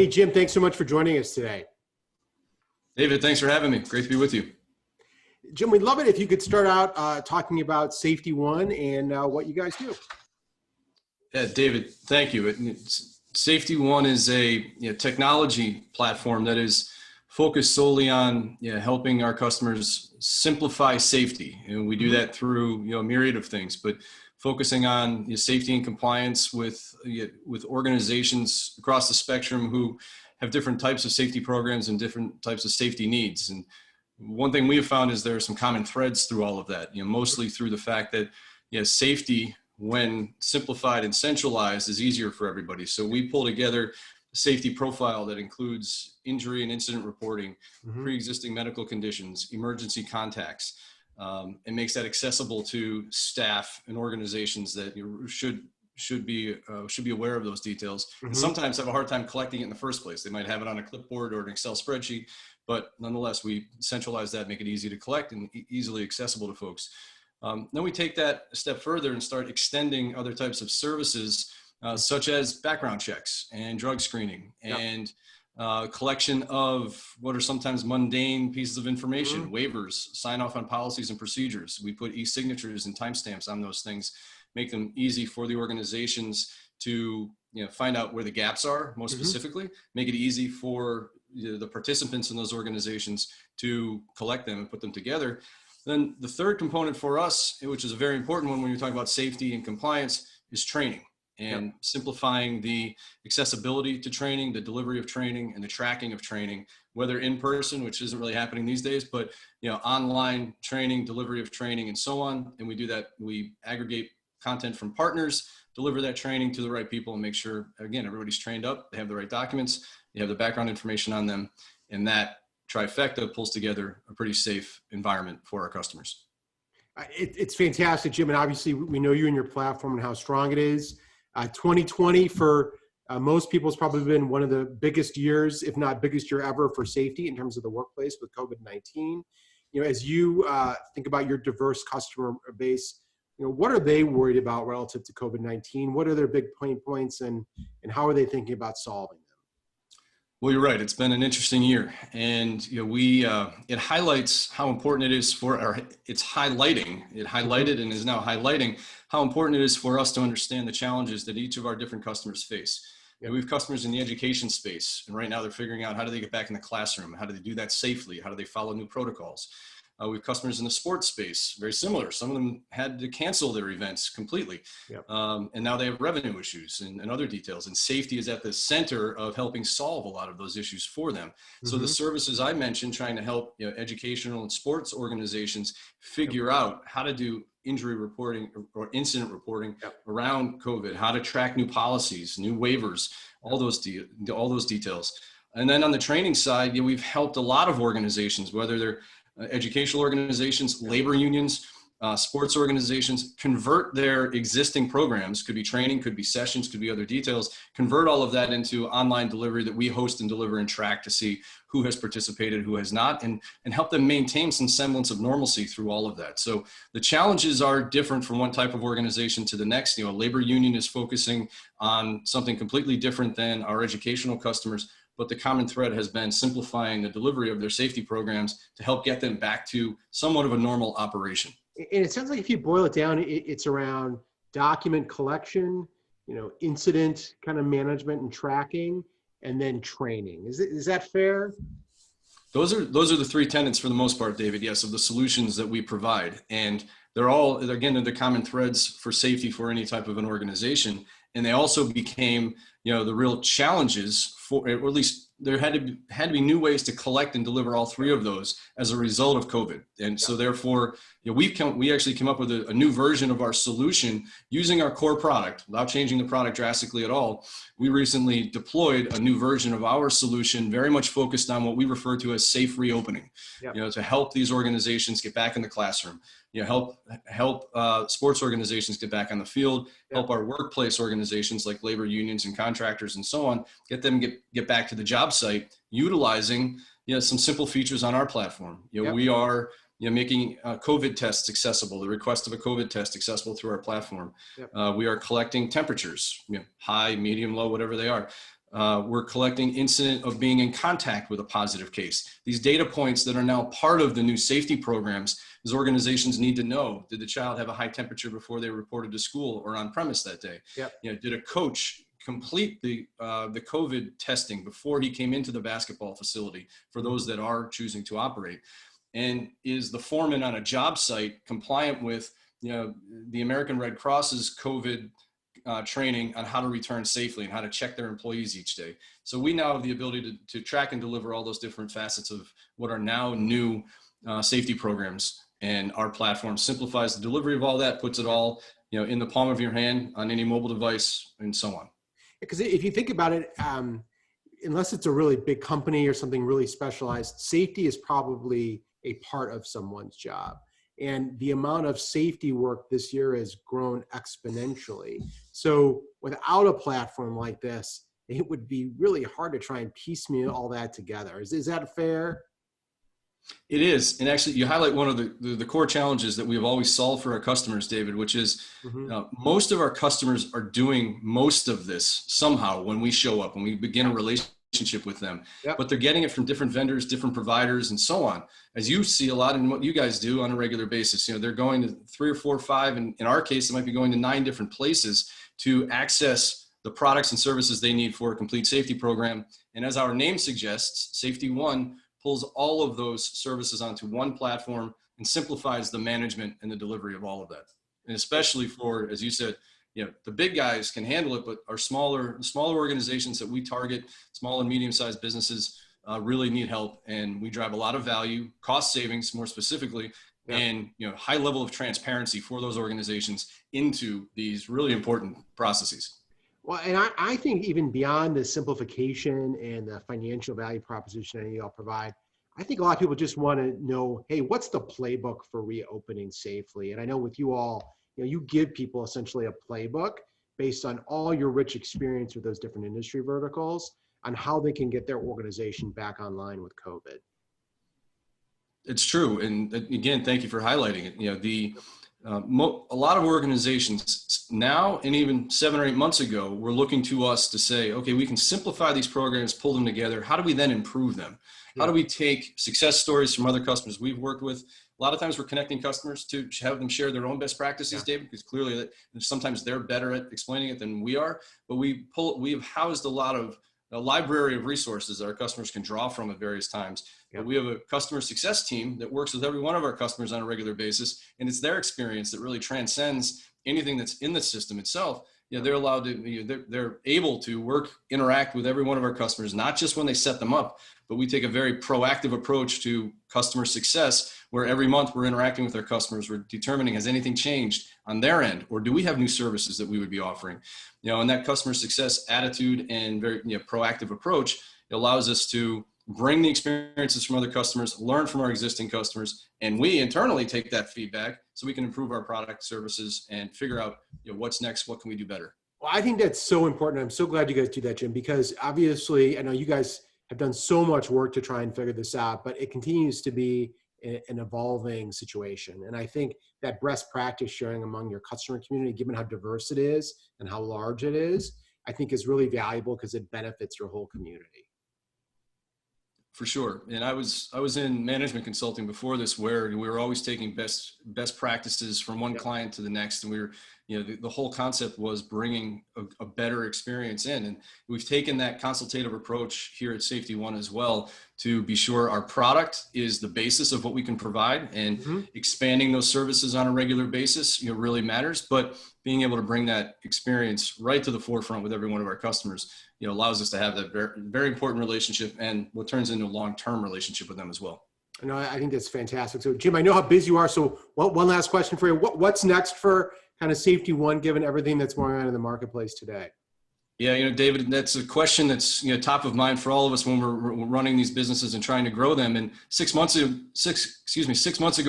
Hey, Jim, thanks so much for joining us today. David, thanks for having me. Great to be with you. Jim, we'd love it if you could start out talking about SafetyOne and what you guys do. Yeah, David, thank you. SafetyOne is a technology platform that is focused solely on helping our customers simplify safety. And we do that through a myriad of things, but focusing on safety and compliance with organizations across the spectrum who have different types of safety programs and different types of safety needs. And one thing we have found is there are some common threads through all of that, mostly through the fact that safety, when simplified and centralized, is easier for everybody. So we pull together a safety profile that includes injury and incident reporting, pre-existing medical conditions, emergency contacts, and makes that accessible to staff and organizations that should be aware of those details. And sometimes have a hard time collecting it in the first place. They might have it on a clipboard or an Excel spreadsheet, but nonetheless, we centralize that, make it easy to collect and easily accessible to folks. Then we take that a step further and start extending other types of services, such as background checks and drug screening and collection of what are sometimes mundane pieces of information, waivers, sign off on policies and procedures. We put e-signatures and timestamps on those things, make them easy for the organizations to find out where the gaps are, most specifically, make it easy for the participants in those organizations to collect them and put them together. Then the third component for us, which is a very important one when you're talking about safety and compliance, is training and simplifying the accessibility to training, the delivery of training, and the tracking of training, whether in person, which isn't really happening these days, but online training, delivery of training, and so on. And we do that. We aggregate content from partners, deliver that training to the right people, and make sure, again, everybody's trained up, they have the right documents, they have the background information on them, and that trifecta pulls together a pretty safe environment for our customers. It's fantastic, Jim, and obviously we know you and your platform and how strong it is. 2020 for most people has probably been one of the biggest years, if not biggest year ever, for safety in terms of the workplace with COVID-19. As you think about your diverse customer base, what are they worried about relative to COVID-19? What are their big pain points, and how are they thinking about solving them? Well, you're right. It's been an interesting year, and it highlights how important it is it highlighted and is now highlighting how important it is for us to understand the challenges that each of our different customers face. We have customers in the education space, and right now they're figuring out how do they get back in the classroom, how do they do that safely, how do they follow new protocols. We have customers in the sports space, very similar. Some of them had to cancel their events completely. And now they have revenue issues and other details. And safety is at the center of helping solve a lot of those issues for them. So the services I mentioned, trying to help educational and sports organizations figure out how to do injury reporting or incident reporting around COVID, how to track new policies, new waivers, all those details. And then on the training side, we've helped a lot of organizations, whether they're educational organizations, labor unions, sports organizations, convert their existing programs, could be training, could be sessions, could be other details, convert all of that into online delivery that we host and deliver and track to see who has participated, who has not, and help them maintain some semblance of normalcy through all of that. So the challenges are different from one type of organization to the next. A labor union is focusing on something completely different than our educational customers, but the common thread has been simplifying the delivery of their safety programs to help get them back to somewhat of a normal operation. And it sounds like if you boil it down, it's around document collection, incident kind of management and tracking, and then training. Is that fair? Those are the three tenets for the most part, David. Yes, of the solutions that we provide. And they're the common threads for safety for any type of an organization. And they also became, the real challenges for, or at least there had to be new ways to collect and deliver all three of those as a result of COVID. And so therefore, we actually came up with a new version of our solution using our core product without changing the product drastically at all. We recently deployed a new version of our solution, very much focused on what we refer to as safe reopening, to help these organizations get back in the classroom, help sports organizations get back on the field, help our workplace organizations like labor unions and contractors and so on, get them get back to the job site, utilizing some simple features on our platform. We are making COVID tests accessible, the request of a COVID test accessible through our platform. We are collecting temperatures, high, medium, low, whatever they are. We're collecting incident of being in contact with a positive case. These data points that are now part of the new safety programs, as organizations need to know, did the child have a high temperature before they reported to school or on premise that day? Yep. Did a coach complete the COVID testing before he came into the basketball facility for those that are choosing to operate? And is the foreman on a job site compliant with the American Red Cross's COVID training on how to return safely and how to check their employees each day? So we now have the ability to track and deliver all those different facets of what are now new safety programs. And our platform simplifies the delivery of all that, puts it all in the palm of your hand on any mobile device and so on. Because if you think about it, unless it's a really big company or something really specialized, safety is probably a part of someone's job. And the amount of safety work this year has grown exponentially. So without a platform like this, it would be really hard to try and piecemeal all that together. Is that fair? It is. And actually, you highlight one of the core challenges that we have always solved for our customers, David, which is most of our customers are doing most of this somehow when we show up, when we begin a relationship with them. Yep. But they're getting it from different vendors, different providers, and so on. As you see a lot in what you guys do on a regular basis, they're going to 3 or 4 or 5, and in our case, it might be going to 9 different places to access the products and services they need for a complete safety program. And as our name suggests, SafetyOne pulls all of those services onto one platform and simplifies the management and the delivery of all of that. And especially for, as you said, the big guys can handle it, but our smaller organizations that we target, small and medium-sized businesses, really need help. And we drive a lot of value, cost savings more specifically, and high level of transparency for those organizations into these really important processes. Well, and I think even beyond the simplification and the financial value proposition that y'all provide, I think a lot of people just want to know, hey, what's the playbook for reopening safely? And I know with you all, you give people essentially a playbook based on all your rich experience with those different industry verticals on how they can get their organization back online with COVID. It's true. And again, thank you for highlighting it. A lot of organizations now, and even 7 or 8 months ago, were looking to us to say, okay, we can simplify these programs, pull them together. How do we then improve them? How do we take success stories from other customers we've worked with? A lot of times we're connecting customers to have them share their own best practices, David, because clearly that sometimes they're better at explaining it than we are. But we have housed a library of resources that our customers can draw from at various times. But we have a customer success team that works with every one of our customers on a regular basis, and it's their experience that really transcends anything that's in the system itself. They're allowed to, they're able to interact with every one of our customers, not just when they set them up, but we take a very proactive approach to customer success, where every month we're interacting with our customers. We're determining, has anything changed on their end, or do we have new services that we would be offering? And that customer success attitude and very proactive approach allows us to bring the experiences from other customers, learn from our existing customers, and we internally take that feedback so we can improve our product services and figure out what's next, what can we do better. Well, I think that's so important. I'm so glad you guys do that, Jim, because obviously I know you guys have done so much work to try and figure this out, but it continues to be an evolving situation. And I think that best practice sharing among your customer community, given how diverse it is and how large it is, I think is really valuable because it benefits your whole community. For sure. And I was in management consulting before this, where we were always taking best practices from one client to the next. And we were, the whole concept was bringing a better experience in. And we've taken that consultative approach here at SafetyOne as well, to be sure our product is the basis of what we can provide, and expanding those services on a regular basis, really matters. But being able to bring that experience right to the forefront with every one of our customers, allows us to have that very, very important relationship, and what turns into a long-term relationship with them as well. No, I think that's fantastic. So Jim, I know how busy you are. So one last question for you. What's next for kind of SafetyOne, given everything that's going on in the marketplace today? Yeah, David, that's a question that's top of mind for all of us when we're running these businesses and trying to grow them. And 6 months ago,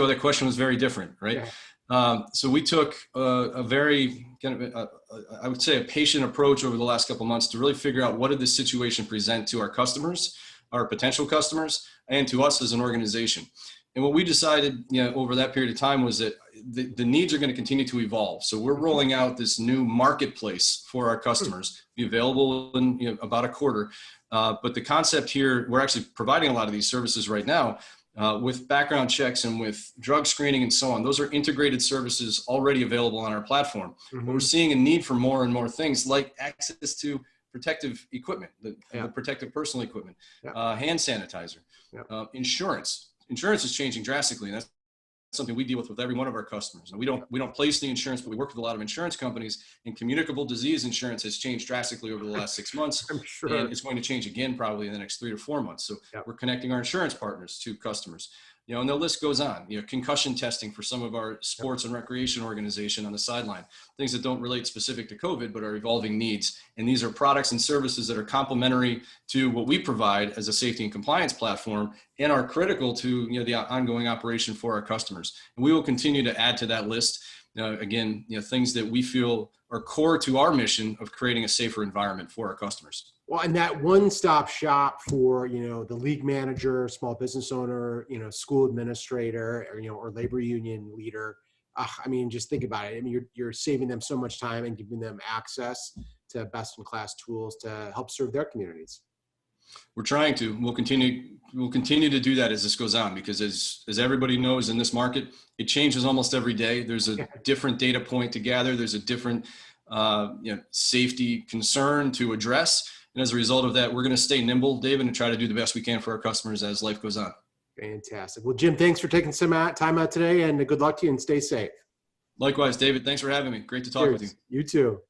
that question was very different, right? Yeah. So we took a very I would say a patient approach over the last couple of months to really figure out what did this situation present to our customers, our potential customers, and to us as an organization. And what we decided, over that period of time was that the needs are going to continue to evolve. So we're rolling out this new marketplace for our customers, be available in about a quarter. But the concept here, we're actually providing a lot of these services right now with background checks and with drug screening and so on. Those are integrated services already available on our platform. But we're seeing a need for more and more things like access to protective equipment, the protective personal equipment, hand sanitizer, insurance. Insurance is changing drastically, and that's something we deal with every one of our customers. And we don't place the insurance, but we work with a lot of insurance companies, and communicable disease insurance has changed drastically over the last 6 months. I'm sure. And it's going to change again probably in the next 3 to 4 months. So we're connecting our insurance partners to customers. And the list goes on. Concussion testing for some of our sports and recreation organization on the sideline, things that don't relate specific to COVID, but are evolving needs. And these are products and services that are complementary to what we provide as a safety and compliance platform and are critical to the ongoing operation for our customers. And we will continue to add to that list. Again, things that we feel are core to our mission of creating a safer environment for our customers. Well, and that one-stop shop for, the league manager, small business owner, school administrator, or labor union leader. I mean, just think about it. I mean, you're saving them so much time and giving them access to best-in-class tools to help serve their communities. We're trying to. We'll continue to do that as this goes on, because as everybody knows in this market, it changes almost every day. There's a different data point to gather. There's a different safety concern to address. And as a result of that, we're going to stay nimble, David, and try to do the best we can for our customers as life goes on. Fantastic. Well, Jim, thanks for taking some time out today, and good luck to you, and stay safe. Likewise, David. Thanks for having me. Great to talk with you. You too.